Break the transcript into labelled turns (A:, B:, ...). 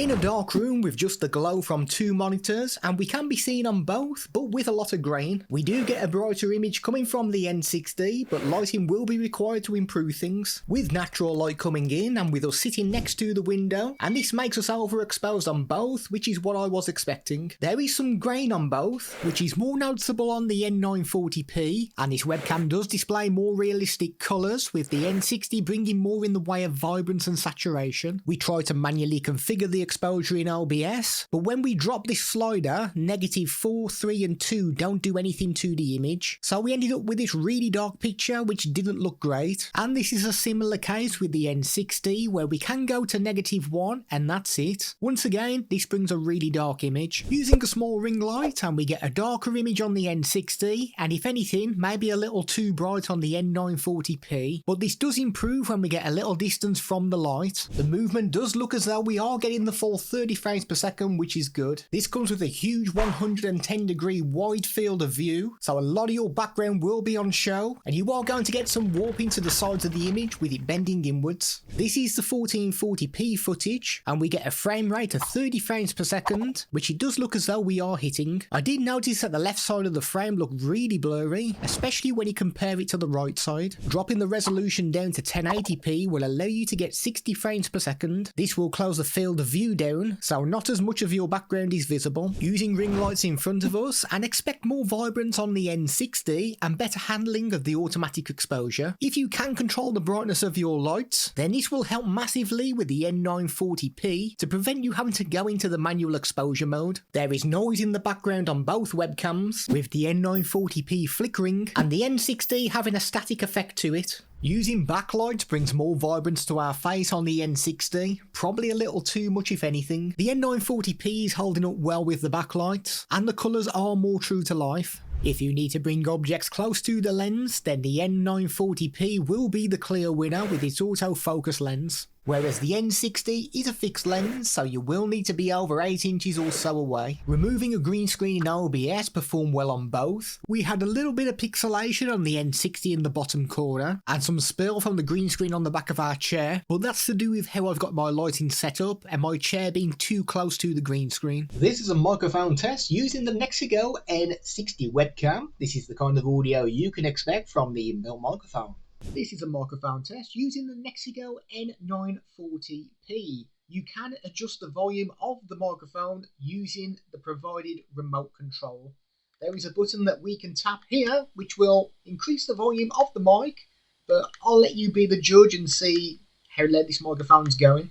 A: In a dark room with just the glow from two monitors, and we can be seen on both, but with a lot of grain. We do get a brighter image coming from the N60, but lighting will be required to improve things. With natural light coming in and with us sitting next to the window, and this makes us overexposed on both, which is what I was expecting. There is some grain on both, which is more noticeable on the N940p, and this webcam does display more realistic colours, with the N60 bringing more in the way of vibrance and saturation. We try to manually configure the exposure in OBS, but when we drop this slider, -4, 3 and 2 don't do anything to the image, so we ended up with this really dark picture which didn't look great. And this is a similar case with the N60, where we can go to -1 and that's it. Once again, this brings a really dark image. Using a small ring light and we get a darker image on the N60, and if anything, maybe a little too bright on the N940p, but this does improve when we get a little distance from the light. The movement does look as though we are getting the full 30 frames per second, which is good. This comes with a huge 110-degree wide field of view, so a lot of your background will be on show, and you are going to get some warping to the sides of the image with it bending inwards. This is the 1440p footage, and we get a frame rate of 30 frames per second, which it does look as though we are hitting. I did notice that the left side of the frame looked really blurry, especially when you compare it to the right side. Dropping the resolution down to 1080p will allow you to get 60 frames per second. This will close the field of view down, so not as much of your background is visible. Using ring lights in front of us, and expect more vibrance on the N60 and better handling of the automatic exposure. If you can control the brightness of your lights, then this will help massively with the N940p to prevent you having to go into the manual exposure mode. There is noise in the background on both webcams, with the N940p flickering and the N60 having a static effect to it. Using backlights brings more vibrance to our face on the N60, probably a little too much if anything. The N940p is holding up well with the backlights, and the colours are more true to life. If you need to bring objects close to the lens, then the N940p will be the clear winner with its autofocus lens. Whereas the N60 is a fixed lens, so you will need to be over 8 inches or so away. Removing a green screen in OBS performed well on both. We had a little bit of pixelation on the N60 in the bottom corner, and some spill from the green screen on the back of our chair, but that's to do with how I've got my lighting set up and my chair being too close to the green screen. This is a microphone test using the Nexigo N60 webcam. This is the kind of audio you can expect from the inbuilt microphone. This is a microphone test using the Nexigo N940p. You can adjust the volume of the microphone using the provided remote control. There is a button that we can tap here which will increase the volume of the mic, but I'll let you be the judge and see how loud this microphone's going.